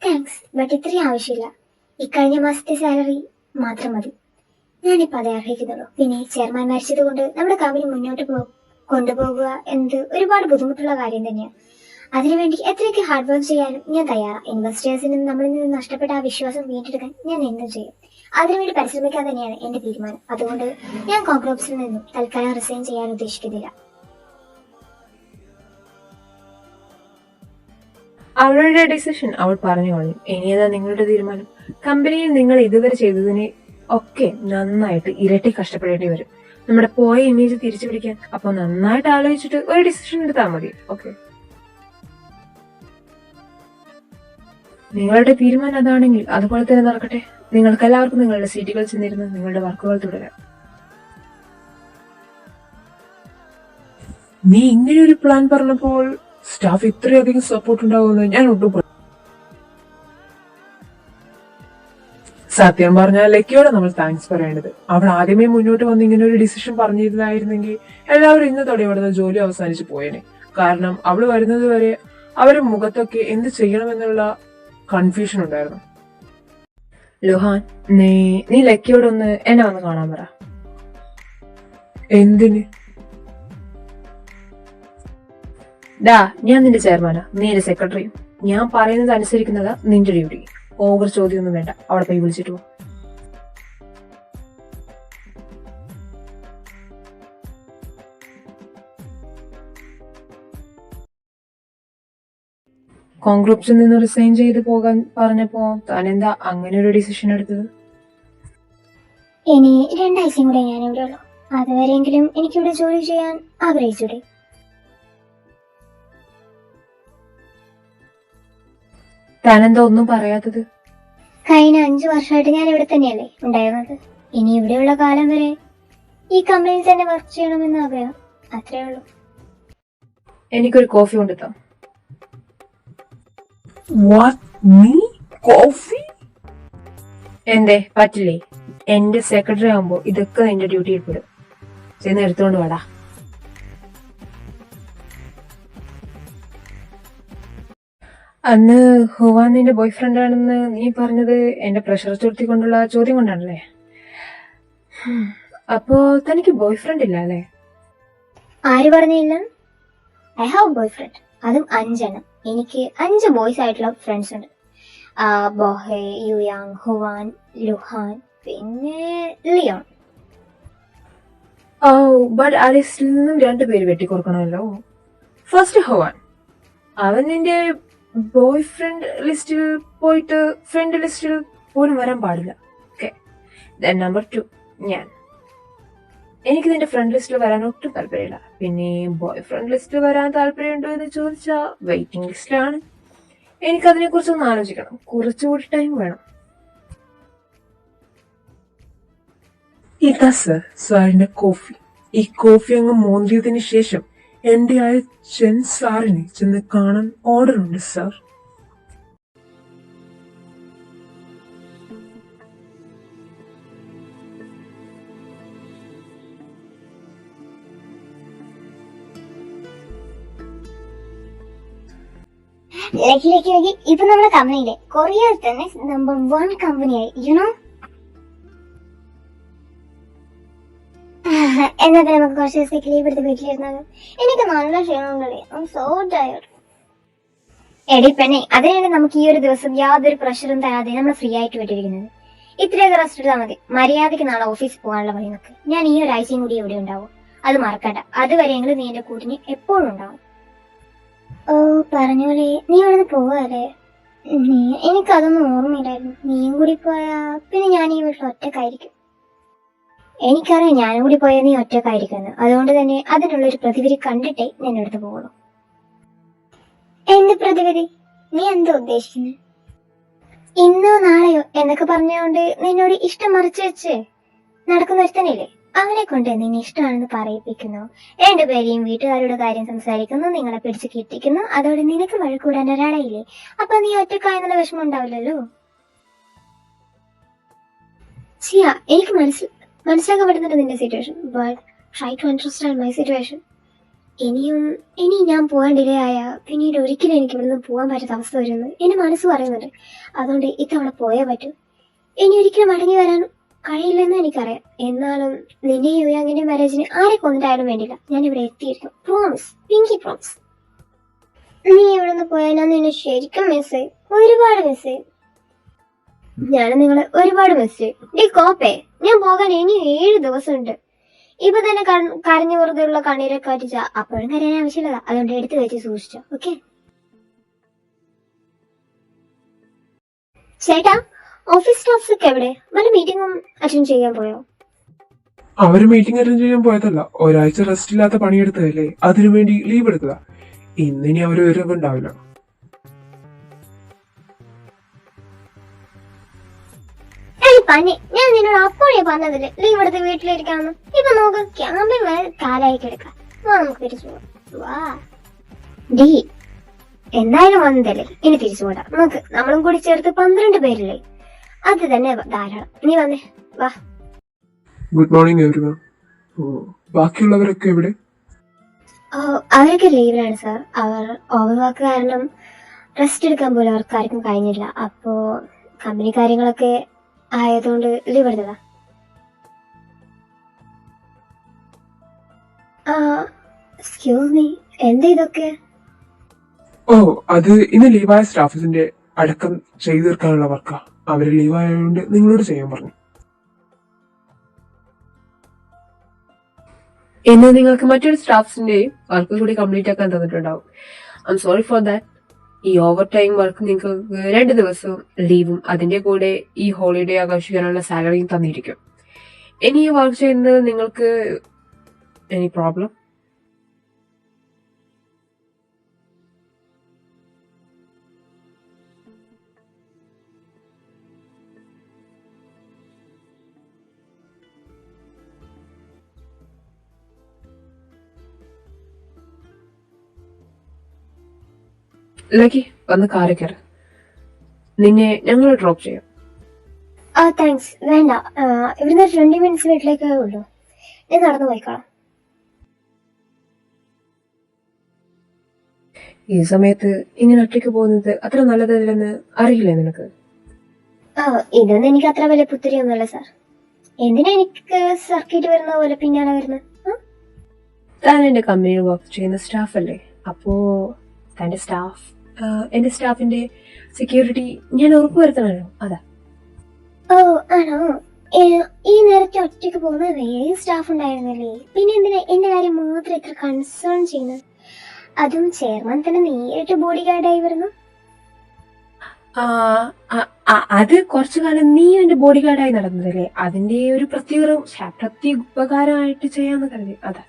Thanks, but ഇത്രയും ആവശ്യമില്ല. ഇക്കഴിഞ്ഞ മാസത്തെ സാലറി മാത്രം മതി. ഞാനിപ്പോൾ അതേ അർഹിക്കുന്നുള്ളൂ. പിന്നെ ചെയർമാൻ മരിച്ചത് കൊണ്ട് നമ്മുടെ കമ്പനി മുന്നോട്ട് കൊണ്ടുപോകുക എന്നത് ഒരുപാട് ബുദ്ധിമുട്ടുള്ള കാര്യം തന്നെയാണ്. അതിനുവേണ്ടി എത്രയൊക്കെ ഹാർഡ് വർക്ക് ചെയ്യാനും ഞാൻ തയ്യാറാണ്. ഇൻവെസ്റ്റേഴ്സിന് നമ്മളിൽ നിന്ന് നഷ്ടപ്പെട്ട ആ വിശ്വാസം വീണ്ടെടുക്കാൻ ഞാൻ എന്തും ചെയ്യും. അതിനുവേണ്ടി പരിശ്രമിക്കാൻ തന്നെയാണ് എന്റെ തീരുമാനം. അതുകൊണ്ട് ഞാൻ കോൺക്രോപ്സിൽ നിന്നും തൽക്കാലം റിസൈൻ ചെയ്യാൻ ഉദ്ദേശിക്കുന്നില്ല. അവളുടെ ഡിസിഷൻ അവൾ പറഞ്ഞു കഴിഞ്ഞു. ഇനിയതാ നിങ്ങളുടെ തീരുമാനം. കമ്പനിയിൽ നിങ്ങൾ ഇതുവരെ ചെയ്തതിനെ ഒക്കെ നന്നായിട്ട് ഇരട്ടി കഷ്ടപ്പെടേണ്ടി വരും നമ്മുടെ പോയ ഇമേജ് തിരിച്ചു പിടിക്കാൻ. അപ്പൊ നന്നായിട്ട് ആലോചിച്ചിട്ട് ഒരു ഡിസിഷൻ എടുത്താൽ മതി. ഓക്കെ, നിങ്ങളുടെ തീരുമാനം അതാണെങ്കിൽ അതുപോലെ തന്നെ നടക്കട്ടെ. നിങ്ങൾക്ക് എല്ലാവർക്കും നിങ്ങളുടെ സീറ്റുകൾ ചെന്നിരുന്ന് നിങ്ങളുടെ വർക്കുകൾ തുടരാം. നീ ഇങ്ങനെ ഒരു പ്ലാൻ പറഞ്ഞപ്പോൾ സ്റ്റാഫ് ഇത്രയധികം സപ്പോർട്ട് ഉണ്ടാവുമെന്ന് ഞാൻ ഒട്ടും. സത്യം പറഞ്ഞാൽ ലക്കിയോടെ നമ്മൾ താങ്ക്സ് പറയേണ്ടത്. അവൾ ആദ്യമേ മുന്നോട്ട് വന്ന് ഇങ്ങനെ ഒരു ഡിസിഷൻ പറഞ്ഞിരുന്നായിരുന്നെങ്കിൽ എല്ലാവരും ഇന്നത്തോടെ ഇവിടുന്ന് ജോലി അവസാനിച്ച് പോയേനെ. കാരണം അവള് വരുന്നത് വരെ അവരുടെ മുഖത്തൊക്കെ എന്ത് ചെയ്യണമെന്നുള്ള കൺഫ്യൂഷൻ ഉണ്ടായിരുന്നു. ലുഹാൻ, നീ ലക്കിയോടൊന്ന് എന്നെ വന്ന് കാണാൻ പറ. എന്തിന്? ഡാ, ഞാൻ നിന്റെ ചെയർമാനാ, നീ എന്റെ സെക്രട്ടറിയും. ഞാൻ പറയുന്നത് അനുസരിക്കുന്നതാ നിന്റെ ഡ്യൂട്ടി. ഓവർ ചോദ്യമൊന്നും വേണ്ട. അവിടെ പോയി വിളിച്ചിട്ട് പോ. കോൺഗ്രൂപ്സിൽ നിന്ന് റിസൈൻ ചെയ്ത് പോകാൻ പറഞ്ഞപ്പോ താൻ എന്താ അങ്ങനെ ഒരു ഡിസിഷൻ എടുത്തത്? ഇനി 2 ആഴ്ചയും കൂടെ ഞാൻ ഇവിടെ ഉള്ളൂ. അതുവരെയെങ്കിലും എനിക്കിവിടെ ജോലി ചെയ്യാൻ ആഗ്രഹിച്ചൂടെ? താനെന്താ ഒന്നും പറയാത്തത്? കഴിഞ്ഞ 5 വർഷമായിട്ട് ഞാൻ ഇവിടെ തന്നെയല്ലേ ഉണ്ടായിരുന്നത്. ഇനി ഇവിടെയുള്ള കാലം വരെ ഈ കമ്പനിയിൽ തന്നെ വർക്ക് ചെയ്യണമെന്ന് ആഗ്രഹം. അത്രേ ഉള്ളൂ. എനിക്കൊരു കോഫി കൊണ്ടുത്താ. കോഫി? എന്തേ, പറ്റില്ലേ? എന്റെ സെക്രട്ടറി ആകുമ്പോ ഇതൊക്കെ നിന്റെ ഡ്യൂട്ടിയിൽ പെടും. ചെന്ന് എടുത്തോണ്ട് വാടാ. അന്ന് ഹുവാൻ നിന്റെ ബോയ് ഫ്രണ്ട് ആണെന്ന് നീ പറഞ്ഞത് എന്റെ പ്രഷർ ചുരുത്തിക്കൊണ്ടുള്ള ചോദ്യം കൊണ്ടാണല്ലേ? അപ്പോ തനിക്ക് ബോയ് ഫ്രണ്ട് ഇല്ല അല്ലേ? ആര് പറഞ്ഞില്ല? ഐ ഹാവ് ബോയ് ഫ്രണ്ട്, അതും 5 എണ്ണം. എനിക്ക് 5 ബോയ്സ് ആയിട്ടുള്ള ഫ്രണ്ട്സ് ഉണ്ട്. ബോഹെ, യുയാങ്, ഹുവാൻ, ലുഹാൻ, പിന്നെ ലിയോൺ. ഓ, ബട്ട് ആ ലിസ്റ്റിൽ നിന്നും 2 പേര് വെട്ടിക്കൊടുക്കണമല്ലോ. ഫസ്റ്റ് ഹുവാൻ, അവൻ നിന്റെ ബോയ് ഫ്രണ്ട് ലിസ്റ്റിൽ പോയിട്ട് ഫ്രണ്ട് ലിസ്റ്റിൽ പോലും വരാൻ പാടില്ല. ഓക്കെ. നമ്പർ 2 ഞാൻ. എനിക്ക് നിന്റെ ഫ്രണ്ട് ലിസ്റ്റിൽ വരാൻ ഒട്ടും താല്പര്യമില്ല. പിന്നെ ബോയ് ഫ്രണ്ട് ലിസ്റ്റിൽ വരാൻ താല്പര്യമുണ്ടോ എന്ന് ചോദിച്ചാൽ വെയിറ്റിംഗ് ലിസ്റ്റിലാണ്. എനിക്കതിനെ കുറിച്ചൊന്ന് ആലോചിക്കണം. കുറച്ചുകൂടി ടൈം വേണം. ഇതാ സർ, സാറിന്റെ കോഫി. ഈ കോഫി അങ്ങ് മോന്തിയതിനു ശേഷം എന്റെ ആയ ചെൻ സാറിനെ ചെന്ന് കാണാൻ ഓർഡർ ഉണ്ട് സാർ. ഇപ്പൊ നമ്മുടെ കമ്പനിയിലെ കൊറിയയിൽ തന്നെ നമ്പർ 1 കമ്പനിയായി, യുനോ. എന്നിട്ട് നമുക്ക് കുറച്ച് ദിവസത്തേക്ക് ലീവ് എടുത്ത് വീട്ടിലിരുന്നാലും. എനിക്ക് നല്ല ക്ഷീണമുണ്ടല്ലേ. I am so tired. എടി പെണ്ണെ, അതിനാണ് നമുക്ക് ഈ ഒരു ദിവസം യാതൊരു പ്രഷറും തരാതെ നമ്മൾ ഫ്രീ ആയിട്ട് വിട്ടിരിക്കുന്നത്. ഇത്രയൊക്കെ റെസ്റ്റ് എടുത്താൽ മതി. മര്യാദയ്ക്ക് നാളെ ഓഫീസിൽ പോകാനുള്ള വഴി നോക്ക്. ഞാൻ ഈ ഒരാഴ്ചയും കൂടി എവിടെ ഉണ്ടാവും. അത് മറക്കണ്ട. അതുവരെയെങ്കിലും നീ എന്റെ കൂട്ടിന് എപ്പോഴും ഉണ്ടാവും. ഓ, പറഞ്ഞോളെ, നീ ഇവിടുന്ന് പോവാല്ലേ? എനിക്കതൊന്നും ഓർമ്മയില്ലായിരുന്നു. നീയും കൂടി പോയാ പിന്നെ ഞാൻ ഈ വീട്ടിൽ ഒറ്റക്കായിരിക്കും. എനിക്കറിയാം ഞാനും കൂടി പോയാൽ നീ ഒറ്റക്കായിരിക്കുമെന്ന്. അതുകൊണ്ട് തന്നെ അതിനുള്ളൊരു പ്രതിവിധി കണ്ടിട്ടേ നിന്നെടുത്ത് പോകുള്ളൂ. എന്ത് പ്രതിവിധി? നീ എന്താ ഉദ്ദേശിക്കുന്നത്? ഇന്നോ നാളെയോ എന്നൊക്കെ പറഞ്ഞുകൊണ്ട് നിന്നോട് ഇഷ്ടം മറിച്ച് വെച്ച് നടക്കുന്ന ഒരുത്തനില്ലേ, അവനെ കൊണ്ട് നിന്നെ ഇഷ്ടമാണെന്ന് പറയിപ്പിക്കുന്നു. 2 പേരെയും വീട്ടുകാരുടെ കാര്യം സംസാരിക്കുന്നു, നിങ്ങളെ പിടിച്ച് കിട്ടിക്കുന്നു. അതോടെ നിനക്ക് വഴക്കൂടാൻ ഒരാളായില്ലേ. അപ്പൊ നീ ഒറ്റക്കായെന്നുള്ള വിഷമം ഉണ്ടാവില്ലല്ലോ. സിയ, എനിക്ക് മനസ്സിലാക്കാൻ പറ്റുന്നുണ്ട് നിന്റെ situation. But try to understand my situation. ഇനി ഞാൻ പോകാൻ ഡിലേ ആയ പിന്നീട് ഒരിക്കലും എനിക്ക് ഇവിടുന്ന് പോകാൻ പറ്റാത്ത അവസ്ഥ വരുമെന്ന് എന്റെ മനസ്സ് പറയുന്നുണ്ട്. അതുകൊണ്ട് ഇത്തവണ പോയേ പറ്റൂ. ഇനി ഒരിക്കലും മടങ്ങി വരാൻ കഴിയില്ലെന്ന് എനിക്കറിയാം. എന്നാലും നിന്റെയും യുയാങ്ങിന്റെ മാരേജിന് ആരെ കൊന്നിട്ടായാലും വേണ്ടില്ല, ഞാൻ ഇവിടെ എത്തിയിരിക്കും. Promise, Pinky promise. നീ ഇവിടുന്ന് പോയാൽ ഞാൻ നിന്നെ ശരിക്കും മിസ് ചെയ്യും, ഒരുപാട് മിസ് ചെയ്യും. ഞാൻ നിങ്ങളെ ഒരുപാട് മിസ് ചെയ്യും. ഡി കോപ്പേ, ഞാൻ പോകാൻ ഇനി 7 ദിവസമുണ്ട്. ഇപ്പൊ തന്നെ കരഞ്ഞു വെറുതെയുള്ള കണ്ണീരൊക്കെ കാറ്റിച്ച അപ്പോഴും കരയാൻ ആവശ്യമില്ല. അതുകൊണ്ട് എടുത്തു വെച്ച് സൂക്ഷിച്ചോ. ഓക്കെ ചേട്ടാ, ഓഫീസ് സ്റ്റാഫ്സ് ഒക്കെ എവിടെ? വല്ല മീറ്റിംഗും അറ്റൻഡ് ചെയ്യാൻ പോയോ? അവര് മീറ്റിംഗ് അറ്റൻഡ് ചെയ്യാൻ പോയതല്ല, ഒരാഴ്ച റെസ്റ്റ് ഇല്ലാത്ത പണിയെടുത്തതല്ലേ, അതിനുവേണ്ടി ലീവ് എടുത്തതാ. ഇന്നിനി അവര് വരവുണ്ടാവില്ല. പനി, ഞാൻ നിന്നോട് അപ്പോഴേ പറഞ്ഞതില്ലേ ലീവ് എടുത്ത് വീട്ടിലിരിക്കാമെന്ന്. ഇപ്പൊ നോക്ക്, ക്യാമ്പിൽ വരെ കാലായി കിടക്കാം. നമുക്ക് തിരിച്ചു പോവാം. വാ ഡി, എന്തായാലും വന്നതല്ലേ, ഇനി തിരിച്ചു പോടാ. നോക്ക്, നമ്മളും കൂടി ചേർത്ത് 12 പേരില്ലേ, അത് തന്നെ ധാരാളം. നീ വന്നേ, വാ. Good morning everyone. ബാക്കിയുള്ളവരൊക്കെ എവിടെ? അവരൊക്കെ ലീവിലാണ് സാർ. അവർ ഓവർ വർക്ക് കാരണം റെസ്റ്റ് എടുക്കാൻ പോലും അവർക്കാർക്കും കഴിഞ്ഞില്ല. അപ്പോ കമ്പനി കാര്യങ്ങളൊക്കെ ആയതുകൊണ്ട് ലീവ് എടുത്തതാ. എക്സ്ക്യൂസ് മീ, എന്താ ഇതൊക്കെ? ഓ, അത് ഇന്ന് ലീവായ സ്റ്റാഫിന്റെ അടക്കം ചെയ്തു തീർക്കാനുള്ള വർക്കാ. അവര് ലീവായതുകൊണ്ട് നിങ്ങളോട് ചെയ്യാൻ പറഞ്ഞു. ഇന്ന് നിങ്ങൾക്ക് മറ്റൊരു സ്റ്റാഫ്സിന്റെ വർക്ക് കൂടി കംപ്ലീറ്റ് ആക്കാൻ തന്നിട്ടുണ്ടാവും. I am sorry for that. ഈ ഓവർ ടൈം വർക്ക് നിങ്ങൾക്ക് 2 ദിവസവും ലീവും അതിന്റെ കൂടെ ഈ ഹോളിഡേ ആഘോഷിക്കാനുള്ള സാലറിയും തന്നിരിക്കും. ഇനി ഈ വർക്ക് ചെയ്യുന്നത് നിങ്ങൾക്ക് എനി പ്രോബ്ലം? ലക്കി, വന്ന് കാറ് കയറ്. നിന്നെ ഞങ്ങൾ ഡ്രോപ്പ് ചെയ്യാം. താങ്ക്സ്, വേണ്ട. ഇവിടുന്ന് 20 മിനിറ്റ്സ് വീട്ടിലേക്കേ ഉള്ളൂ. ഞാൻ നടന്നു പോയിക്കോളാം. ഈ സമയത്ത് ഇങ്ങനെ ഒറ്റയ്ക്ക് പോകുന്നത് അത്ര നല്ലതല്ലെന്ന് അറിയില്ലേ നിനക്ക്? ഇതൊന്നും എനിക്ക് അത്ര വലിയ പുത്തിരിയൊന്നുമല്ല സാർ. എന്തിനാ എനിക്ക് സർക്കിട്ട് വരുന്ന പോലെ പിന്നാലെ വരുന്നത്? താൻ എന്റെ കമ്പനിയിൽ വർക്ക് ചെയ്യുന്ന സ്റ്റാഫ് അല്ലേ? അപ്പോ തന്റെ എന്റെ സ്റ്റാഫിന്റെ സെക്യൂരിറ്റി ഞാൻ ഉറപ്പുവരുത്തണല്ലോ, അതാ. ആണോ? ഈ നേരത്തെ ഒറ്റയ്ക്ക് പോകുന്ന വേറെ സ്റ്റാഫ് ഉണ്ടായിരുന്നല്ലേ? പിന്നെ എന്തിനാ എന്റെ കാര്യം മാത്രം ഇത്ര കൺസേൺ ചെയ്യുന്നത്? അതും ചെയർമാൻ തന്നെ നേരിട്ട് ബോഡി ഗാർഡായി വരുന്നു. അത് കുറച്ചു കാലം നീ എന്റെ ബോഡി ഗാർഡായി നടന്നതല്ലേ, അതിന്റെ ഒരു പ്രത്യേക ഉപകാരമായിട്ട് ചെയ്യാന്ന് കരുതി, അതാ.